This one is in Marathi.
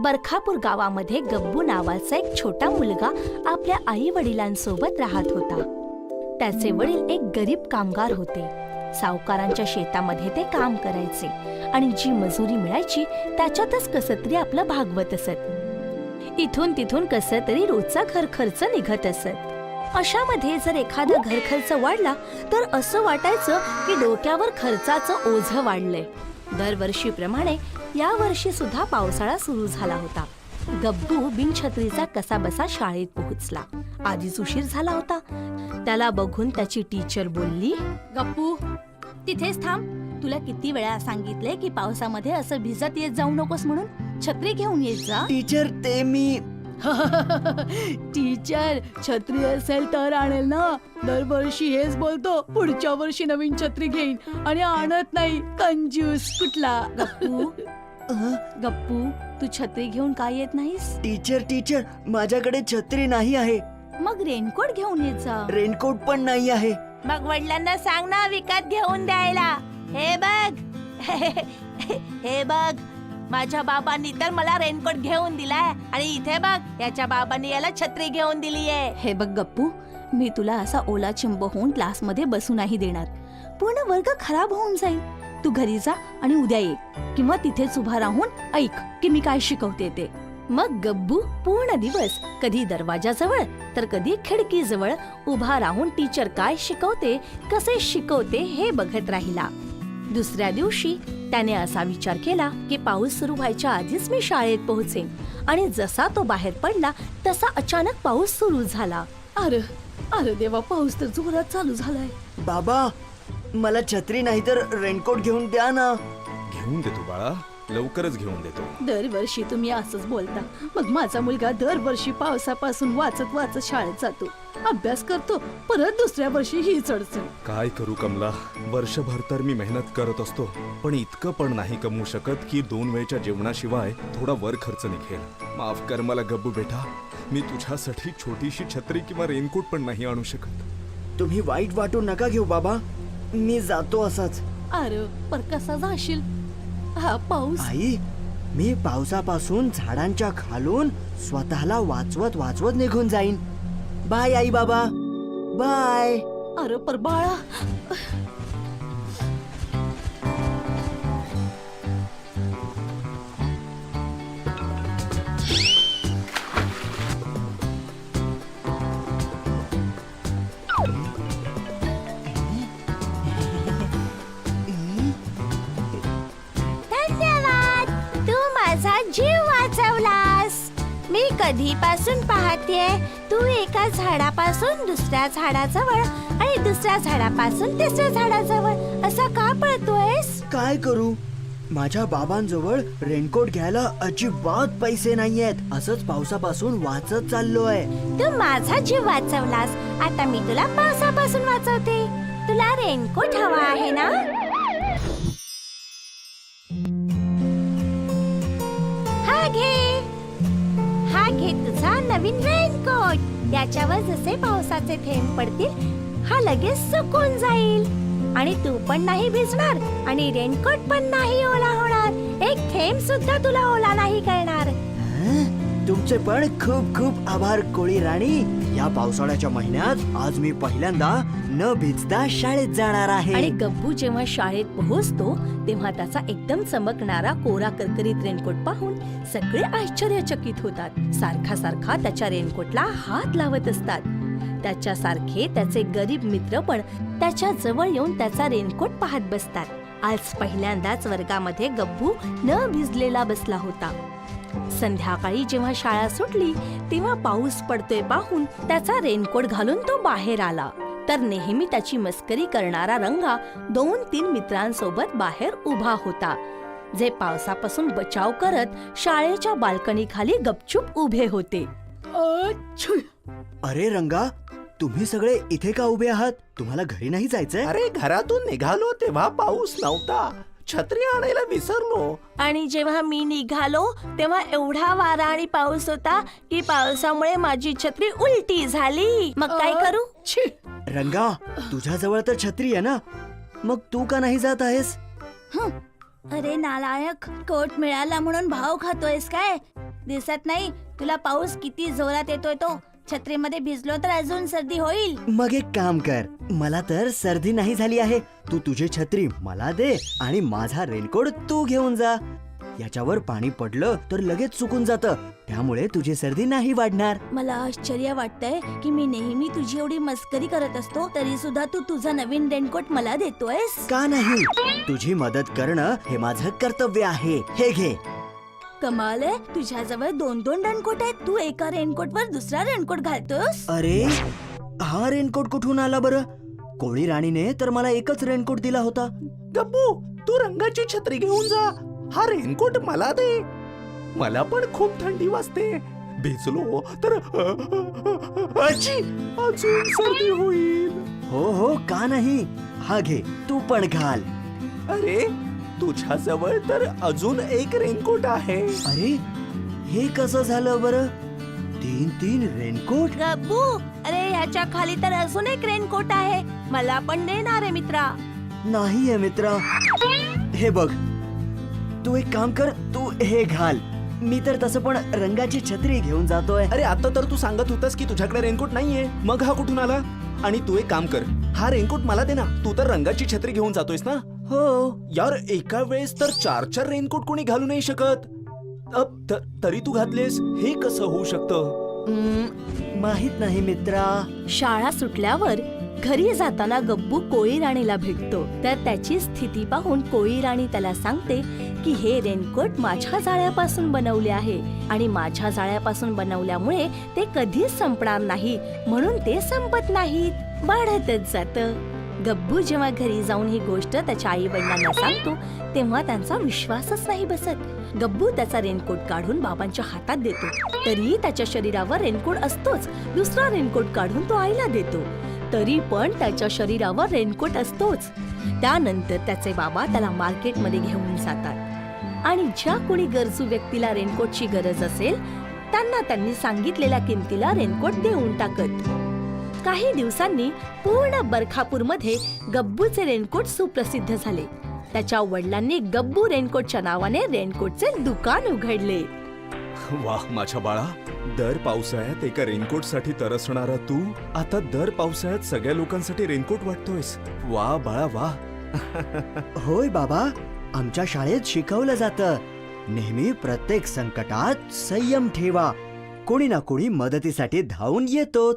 बरखापूर गावामध्ये गब्बू नावाचा एक छोटा मुलगा आपल्या आई वडिलांसोबत राहत होता. त्याचे वडील एक गरीब कामगार होते. सावकारांच्या शेतामध्ये ते काम करायचे आणि जी मजुरी मिळायची त्याच्यातच कसतरी आपलं भागवत असत. इथून तिथून कसतरी रोजचा घर खर्च निघत असत. अशामध्ये जर एखादा घर खर्च वाढला तर असं वाटायचं की डोक्यावर खर्चाचं ओझं वाढलंय. दरवर्षीप्रमाणे या वर्षी सुद्धा पावसाळा सुरू झाला होता. गब्बू बिनछत्रीचा कसाबसा शाळेत पोहोचला. आधीच उशीर झाला होता. त्याला बघून त्याची टीचर बोलली, गप्पू तिथेच थांब. तुला किती वेळा सांगितले की पावसामध्ये असं भिजत येत जाऊ नकोस म्हणून. छत्री घेऊन येत जा. टीचर ते मी टीचर छत्री असेल तर आणेल ना. दरवर्षी हेच बोलतो, पुढच्या वर्षी नवीन छत्री घेईन आणि आणत नाही. कंजूस कुठला. गप्पू गप्पू तू छत्री घेऊन काय येत नाहीस? टीचर माझ्याकडे छत्री नाही आहे. मग रेनकोट घेऊन येत जा. रेनकोट पण नाही आहे. मग वडिलांना सांग ना विकत घेऊन द्यायला. हे बघ हे बघ, माझ्या बाबांनी तर मला रेनकोट घेऊन दिलाय आणि इथे बघ याच्या बाबांनी याला छत्री घेऊन दिलीये. हे बघ गप्पू, मी तुला असा ओला चिंब होऊन क्लासमध्ये बसू नाही देणार. पूर्ण वर्ग खराब होऊन जाईल. तू घरी जा आणि उद्या ये किंवा तिथेच उभा राहून ऐक की मी काय शिकवते ते. मग गब्बू पूर्ण दिवस कधी दरवाजाजवळ तर कधी खिडकीजवळ उभा राहून टीचर काय शिकवते, कसे शिकवते हे बघत राहिला. दुसऱ्या दिवशी त्याने असा विचार केला की पाऊस सुरू व्हायच्या आधीच मी शाळेत पोहोचेन. आणि जसा तो बाहेर पडला तसा अचानक पाऊस सुरू झाला. अरे अरे देवा, पाऊस तर जोरात चालू झालाय. बाबा, मला छत्री नाही तर रेनकोट घेऊन द्या ना. घेऊन देतो बाळा, लवकरच घेऊन देतो. दरवर्षी तुम्ही असंच बोलता. मग माझा मुलगा दरवर्षी पावसापासून वाचत वाचत शाळेत जातो, अभ्यास करतो, परत दुसऱ्या वर्षी हीच अडचण. काय करू कमला, वर्षभर तर मी मेहनत करत असतो, पण इतकं पण नाही कमवू शकत की 2 वेळच्या जेवणाशिवाय थोडा वर खर्च निघेल. माफ कर मला गब्बू बेटा, मी तुझ्यासाठी छोटीशी छत्री किंवा रेनकोट पण नाही आणू शकत. तुम्ही वाईट वाटू नका घेऊ बाबा, मी जातो असाच. अरे पर कसा जाशील? हा पाऊस. आई, मी पावसापासून झाडांच्या खालून स्वतःला वाचवत निघून जाईन. बाय आई बाबा, बाय. अरे पर बाळा, धन्यवाद, तू माझा जीव वाचवलास. मी कधीपासून पाहतेय तू एका झाडापासून दुसऱ्या झाडाजवळ आणि दुसऱ्या झाडापासून तिसऱ्या झाडाजवळ असं का पळतोयस? काय करू, माझ्या बाबांजवळ रेनकोट घ्यायला अजिबात पैसे नाहीयेत. असंच पावसापासून वाचत चाललोय. तू माझा जीव वाचवलास, आता मी तुला पावसापासून वाचवते. तुला रेनकोट हवा आहे ना? हा घे तुझा नवीन रेनकोट. याच्यावर जसे पावसाचे थेंब पडतील हा लगेच सुकून जाईल आणि तू पण नाही भिजणार आणि रेनकोट पण नाही ओला होणार. एक थेंब सुद्धा तुला ओला नाही करणार. तुमचे पण खूप खूप आभार कोळी राणी. या पावसाळ्याच्या महिन्यात आज मी पहिल्यांदा न भिजता शाळेत जाणार आहे. आणि गब्बू जेव्हा शाळेत पोहोचतो तेव्हा त्याचा एकदम चमकणारा कोरा करकरीत रेनकोट पाहून सगळे आश्चर्यचकित होतात. सारखा सारखा त्याच्या रेनकोटला हात लावत असतात. त्याच्यासारखे त्याचे गरीब मित्र पण त्याच्या जवळ येऊन त्याचा रेनकोट पाहत बसतात. आज पहिल्यांदाच वर्गामध्ये गब्बू न भिजलेला बसला होता. संध्याकाळी जेव्हा शाळा सुटली तेव्हा पाऊस पडतोय पाहून त्याचा रेनकोट घालून तो बाहेर आला. तर नेहमी त्याची मस्करी करणारा रंगा 2-3 मित्रांसोबत बाहेर उभा होता, जे पावसापासून बचाव करत शाळेच्या बाल्कनी खाली गपचूप उभे होते. अरे रंगा, तुम्ही सगळे इथे का उभे आहात? तुम्हाला घरी नाही जायचंय? अरे घरातून निघालो तेव्हा पाऊस नव्हता, छत्री आणायला विसरलो. आणि जेव्हा मी निघालो तेव्हा एवढा वारा आणि पाऊस होता की पावसामुळे माझी छत्री उलटी झाली. मग काय करू? रंगा, तुझ्याजवळ तर छत्री आहे ना, मग तू का नाही जात आहेस? अरे नालायक, कोट मिळाला म्हणून भाव खातोयस काय? दिसत नाही तुला पाऊस किती जोरात येतोय तो. छत्रीमध्ये भिजलो तर अजून सर्दी होईल. मग एक काम कर, मला तर सर्दी नाही झाली आहे. तू तुझी छत्री मला दे आणि माझा रेनकोट तू घेऊन जा. याच्यावर पाणी पडलं तर लगेच सुकून जातं, त्यामुळे तुझी सर्दी नाही वाढणार. मला आश्चर्य वाटतंय की मी नेहमी तुझी एवढी मस्करी करत असतो तरी सुद्धा तू तुझा नवीन रेनकोट मला देतोयस. का नाही, तुझी मदत करणं हे माझं कर्तव्य आहे. हे घे. कमाल आहे, तुझ्याजवळ 2-2 रेनकोट आहेत. तू एका रेनकोट वर दुसरा रेनकोट घालतोस. अरे, हा रेनकोट कुठून आला बरं? कोळी राणीने तर मला एकच रेनकोट दिला होता. गप्पू, तू रंगाची छत्री घेऊन जा. हा रेनकोट मला दे. मला पण खूप थंडी वाजते. भिजलो तर अजी, अजून सर्दी होईल. हो, का नाही. हा घे, तू पण घाल. अरे, तुझ्याजवळ तर अजून एक रेनकोट आहे. अरे, हे कसं झालं बरं? 3 रेनकोट? गब्बू, अरे ह्याच्या खाली तर अजून एक रेनकोट आहे. मला पण देणार आहे मित्रा. नाहीये मित्रा. हे बघ, तू एक काम कर, तू हे घाल. मी तर तसं पण रंगाची छत्री घेऊन जातोय. अरे, आता तर तू सांगत होतास की तुझ्याकडे रेनकोट नाहीये. मग हा कुठून आला? आणि तू एक काम कर, हा रेनकोट मला दे ना. तू तर रंगाची छत्री घेऊन जातोयस ना. हो. यार, एका वेळेस तर 4 रेनकोट कोणी घालू नाही शकत. तरी तू घातलेस, हे कसं होऊ शकतं? माहित नाही मित्रा. शाळा सुटल्यावर घरी जाताना गब्बू कोळी राणीला भेटतो. तर त्याची स्थिती पाहून कोळी राणी त्याला सांगते की हे रेनकोट माझ्या जाळ्यापासून बनवले आहे आणि माझ्या जाळ्यापासून बनवल्यामुळे ते कधीच संपणार नाही, म्हणून ते संपत नाहीत, वाढतच जातं. गब्बू जेव्हा घरी जाऊन ही गोष्ट त्याच्या आई वडिलांना सांगतो तेव्हा त्यांचा विश्वासच नाही बसत. गब्बू त्याचा रेनकोट काढून बाबांच्या हातात देतो, तरी त्याच्या शरीरावर रेनकोट असतोच. दुसरा रेनकोट काढून तो आईला देतो, तरी पण त्याच्या शरीरावर रेनकोट असतोच. त्यानंतर त्याचे बाबा त्याला मार्केटमध्ये घेऊन जातात आणि ज्या कोणी गरजू व्यक्तीला रेनकोटची गरज असेल त्यांना त्यांनी सांगितलेल्या किमतीला रेनकोट देऊन टाकत. काही दिवसांनी पूर्ण बरखापूरमध्ये गब्बूचे रेनकोट सुप्रसिद्ध झाले. त्याच्या वडिलांनी गब्बू रेनकोटच्या नावाने रेनकोटचे दुकान उघडले. वाह माझ्या बाळा, दर पावसाळ्यात एका रेनकोट साठी तरसणारा तू आता दर पावसाळ्यात सगळ्या लोकांसाठी रेनकोट वाटतोयस. वा बाळा वा. होय बाबा, आमच्या शाळेत शिकवलं जातं, नेहमी प्रत्येक संकटात संयम ठेवा. कोणी ना कोणी मदतीसाठी धावून येतो.